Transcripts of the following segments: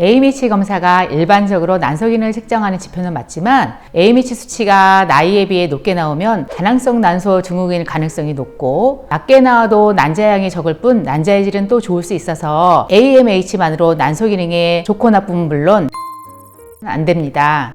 AMH 검사가 일반적으로 난소 기능을 측정하는 지표는 맞지만 AMH 수치가 나이에 비해 높게 나오면 다낭성 난소 증후군일 가능성이 높고 낮게 나와도 난자량이 적을 뿐 난자의 질은 또 좋을 수 있어서 AMH만으로 난소 기능에 좋고 나쁨은 물론 안 됩니다.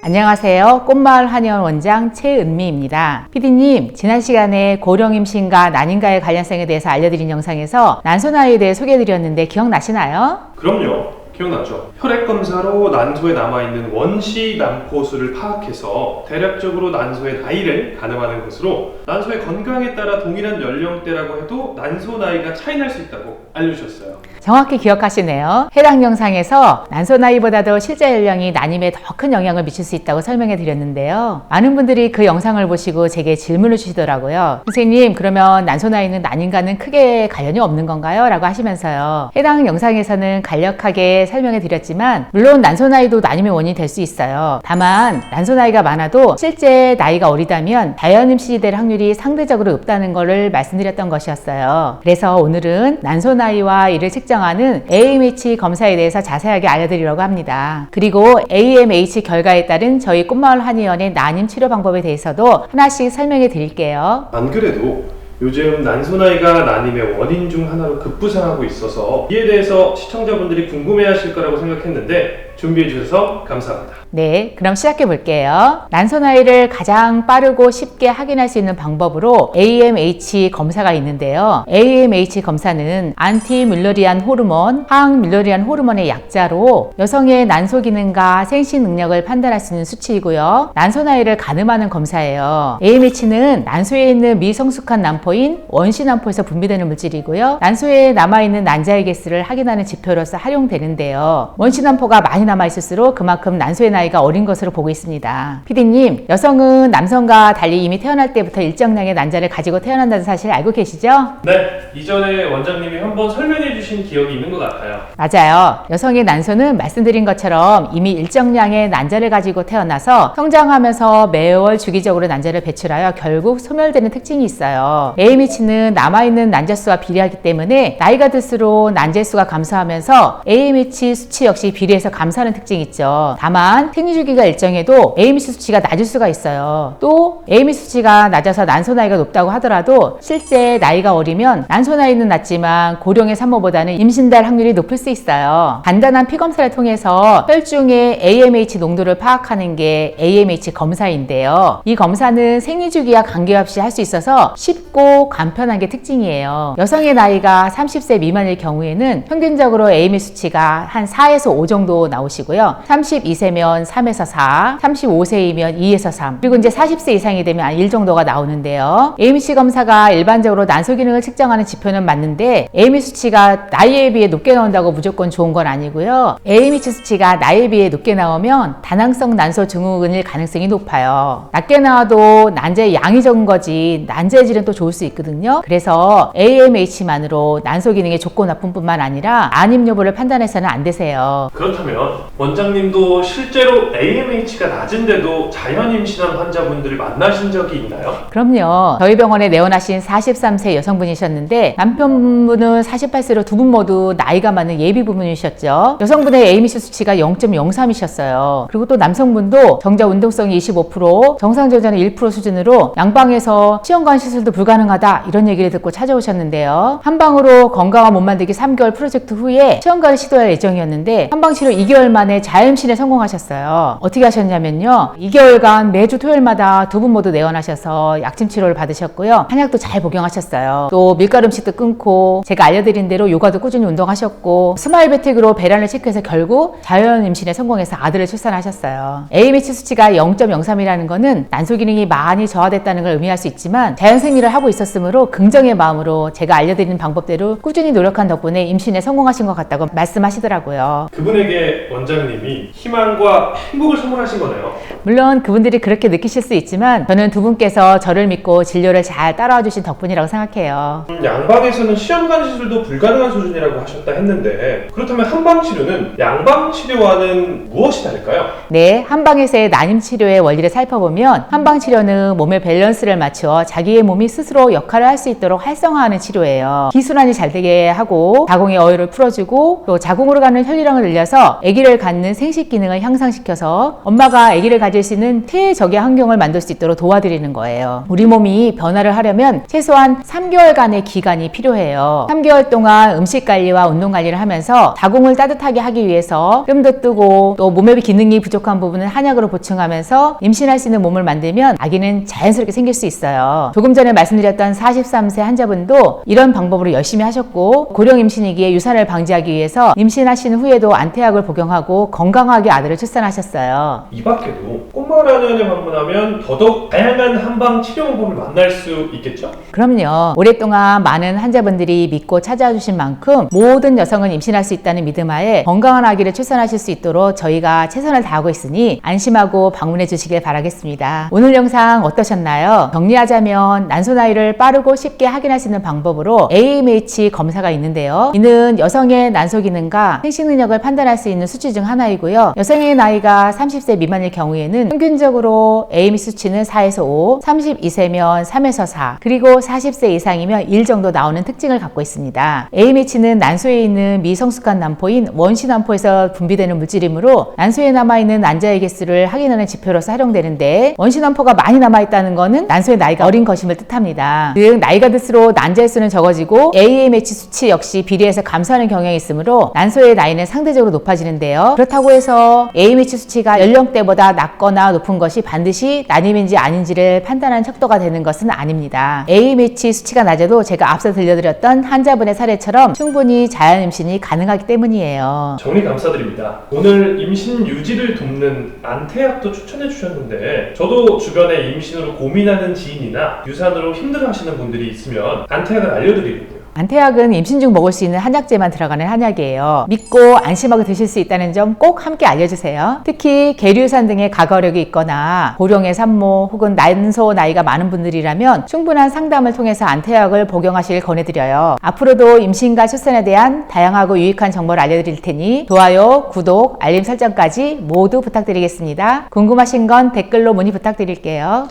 안녕하세요. 꽃마을 한의원 원장 최은미입니다. PD님, 지난 시간에 고령 임신과 난임과의 관련성에 대해서 알려드린 영상에서 난소나이에 대해 소개해드렸는데 기억나시나요? 그럼요. 기억나죠? 혈액검사로 난소에 남아있는 원시 남포수를 파악해서 대략적으로 난소의 나이를 가늠하는 것으로 난소의 건강에 따라 동일한 연령대라고 해도 난소 나이가 차이 날 수 있다고 알려주셨어요. 정확히 기억하시네요. 해당 영상에서 난소 나이보다도 실제 연령이 난임에 더 큰 영향을 미칠 수 있다고 설명해 드렸는데요. 많은 분들이 그 영상을 보시고 제게 질문을 주시더라고요. 선생님, 그러면 난소 나이는 난임과는 크게 관련이 없는 건가요? 라고 하시면서요. 해당 영상에서는 간략하게 설명해 드렸지만 물론 난소 나이도 난임의 원인이 될 수 있어요. 다만 난소 나이가 많아도 실제 나이가 어리다면 자연 임신이 될 확률이 상대적으로 높다는 것을 말씀드렸던 것이었어요. 그래서 오늘은 난소 나이와 이를 측정하는 AMH 검사에 대해서 자세하게 알려드리려고 합니다. 그리고 AMH 결과에 따른 저희 꽃마을 한의원의 난임 치료 방법에 대해서도 하나씩 설명해 드릴게요. 안 그래도 요즘 난소 나이가 난임의 원인 중 하나로 급부상하고 있어서 이에 대해서 시청자분들이 궁금해하실 거라고 생각했는데 준비해 주셔서 감사합니다. 네, 그럼 시작해 볼게요. 난소 나이를 가장 빠르고 쉽게 확인할 수 있는 방법으로 AMH 검사가 있는데요. AMH 검사는 안티뮬러리안 호르몬, 항뮬러리안 호르몬의 약자로 여성의 난소 기능과 생식 능력을 판단할 수 있는 수치이고요. 난소 나이를 가늠하는 검사예요. AMH는 난소에 있는 미성숙한 난포인 원시 난포에서 분비되는 물질이고요. 난소에 남아있는 난자의 개수를 확인하는 지표로서 활용되는데요. 원시 난포가 많이 남아있을수록 그만큼 난소의 나이가 어린 것으로 보고 있습니다. PD님, 여성은 남성과 달리 이미 태어날 때부터 일정량의 난자를 가지고 태어난다는 사실 알고 계시죠? 네, 이전에 원장님이 한번 설명해 주신 기억이 있는 것 같아요. 맞아요. 여성의 난소는 말씀드린 것처럼 이미 일정량의 난자를 가지고 태어나서 성장하면서 매월 주기적으로 난자를 배출하여 결국 소멸되는 특징이 있어요. AMH는 남아있는 난자수와 비례하기 때문에 나이가 들수록 난자수가 감소하면서 AMH 수치 역시 비례해서 감소하는 특징이 있죠. 다만 생리주기가 일정해도 AMH 수치가 낮을 수가 있어요. 또 AMH 수치가 낮아서 난소 나이가 높다고 하더라도 실제 나이가 어리면 난소 나이는 낮지만 고령의 산모보다는 임신될 확률이 높을 수 있어요. 간단한 피검사를 통해서 혈중의 AMH 농도를 파악하는 게 AMH 검사인데요. 이 검사는 생리주기와 관계없이 할 수 있어서 쉽고 간편한 게 특징이에요. 여성의 나이가 30세 미만일 경우에는 평균적으로 AMH 수치가 한 4에서 5 정도 나오시고요. 32세면 3에서 4, 35세이면 2에서 3, 그리고 이제 40세 이상이 되면 한 1 정도가 나오는데요. AMH 검사가 일반적으로 난소 기능을 측정하는 지표는 맞는데 AMH 수치가 나이에 비해 높게 나온다고 무조건 좋은 건 아니고요. AMH 수치가 나이에 비해 높게 나오면 다낭성 난소 증후군일 가능성이 높아요. 낮게 나와도 난자의 양이 적은 거지 난자의 질은 또 좋을 수 있거든요. 그래서 AMH만으로 난소 기능에 좋고 나쁜 뿐만 아니라 난임 여부를 판단해서는 안 되세요. 그렇다면 원장님도 실제로 AMH가 낮은데도 자연 임신한 환자분들을 만나신 적이 있나요? 그럼요. 저희 병원에 내원하신 43세 여성분이셨는데 남편분은 48세로 두 분 모두 나이가 많은 예비 부분이셨죠. 여성분의 AMH 수치가 0.03이셨어요. 그리고 또 남성분도 정자 운동성이 25%, 정상 저자는 1% 수준으로 양방에서 시험관 시술도 불가능하다 이런 얘기를 듣고 찾아오셨는데요. 한방으로 건강한 몸 만들기 3개월 프로젝트 후에 시험관을 시도할 예정이었는데 한방치료 2개월 만에 자연임신에 성공하셨어요. 어떻게 하셨냐면요. 2개월간 매주 토요일마다 두 분 모두 내원하셔서 약침 치료를 받으셨고요. 한약도 잘 복용하셨어요. 또 밀가루 음식도 끊고 제가 알려드린 대로 요가도 꾸준히 운동하셨고 스마일 베틱으로 배란을 체크해서 결국 자연 임신에 성공해서 아들을 출산하셨어요. AMH 수치가 0.03이라는 거는 난소 기능이 많이 저하됐다는 걸 의미할 수 있지만 자연 생리를 하고 있었으므로 긍정의 마음으로 제가 알려드린 방법대로 꾸준히 노력한 덕분에 임신에 성공하신 것 같다고 말씀하시더라고요. 그분에게 원장님이 희망과 행복을 선물하신 거네요. 물론 그분들이 그렇게 느끼실 수 있지만 저는 두 분께서 저를 믿고 진료를 잘 따라와 주신 덕분이라고 생각해요. 양방에서는 시험관 시술도 불가능한 수준이라고 하셨다 했는데, 그렇다면 한방치료는 양방치료와는 무엇이 다를까요? 네, 한방에서의 난임치료의 원리를 살펴보면 한방치료는 몸의 밸런스를 맞추어 자기의 몸이 스스로 역할을 할 수 있도록 활성화하는 치료예요. 기순환이 잘 되게 하고 자궁의 어혈을 풀어주고 또 자궁으로 가는 혈류량을 늘려서 아기를 갖는 생식 기능을 향상시켜서 엄마가 아기를 가질 수 있는 태적의 환경을 만들 수 있도록 도와드리는 거예요. 우리 몸이 변화를 하려면 최소한 3개월간의 기간이 필요해요. 3개월 동안 음식 관리와 운동 관리를 하면서 자궁을 따뜻하게 하기 위해서 뜸도 뜨고 또 몸의 기능이 부족한 부분은 한약으로 보충하면서 임신할 수 있는 몸을 만들면 아기는 자연스럽게 생길 수 있어요. 조금 전에 말씀드렸던 43세 환자분도 이런 방법으로 열심히 하셨고 고령 임신이기에 유산을 방지하기 위해서 임신하신 후에도 안태약을 복용하고 건강하게 아들을 출산하셨어요. 이 밖에도 꽃마을한의원에 방문하면 더더욱 다양한 한방 치료 방법을 만날 수 있겠죠? 그럼요. 오랫동안 많은 환자분들이 믿고 찾아와 주신 만큼 모든 여성은 임신할 수 있다는 믿음하에 건강한 아기를 출산하실 수 있도록 저희가 최선을 다하고 있으니 안심하고 방문해 주시길 바라겠습니다. 오늘 영상 어떠셨나요? 정리하자면 난소 나이를 빠르고 쉽게 확인할 수 있는 방법으로 AMH 검사가 있는데요. 이는 여성의 난소 기능과 생식 능력을 판단할 수 있는 수치 중 하나이고요. 여성의 나이가 30세 미만일 경우에는 평균적으로 AMH 수치는 4에서 5, 32세면 3에서 4, 그리고 40세 이상이면 1 정도 나오는 특징을 갖고 있습니다. AMH는 난소에 있는 미성숙한 난포인 원시 난포에서 분비되는 물질이므로 난소에 남아있는 난자의 개수를 확인하는 지표로서 활용되는데, 원시 난포가 많이 남아있다는 것은 난소의 나이가 어린 것임을 뜻합니다. 즉 나이가 들수록 난자의 수는 적어지고 AMH 수치 역시 비례해서 감소하는 경향이 있으므로 난소의 나이는 상대적으로 높아지는데요. 그렇다고 해서 AMH 수치가 연령대보다 낮거나 높은 것이 반드시 난임인지 아닌지를 판단하는 척도가 되는 것은 아닙니다. AMH 수치가 낮아도 제가 앞서 들려드렸던 환자분의 사례처럼 충분히 자연 임신이 가능하기 때문이에요. 정리 감사드립니다. 오늘 임신 유지를 돕는 안태약도 추천해 주셨는데, 저도 주변에 임신으로 고민하는 지인이나 유산으로 힘들어하시는 분들이 있으면 안태약을 알려드리려고요. 안태약은 임신 중 먹을 수 있는 한약재만 들어가는 한약이에요. 믿고 안심하고 드실 수 있다는 점 꼭 함께 알려주세요. 특히 계류유산 등의 가거력이 있거나 고령의 산모 혹은 난소 나이가 많은 분들이라면 충분한 상담을 통해서 안태약을 복용하시길 권해드려요. 앞으로도 임신과 출산에 대한 다양하고 유익한 정보를 알려드릴 테니 좋아요, 구독, 알림 설정까지 모두 부탁드리겠습니다. 궁금하신 건 댓글로 문의 부탁드릴게요.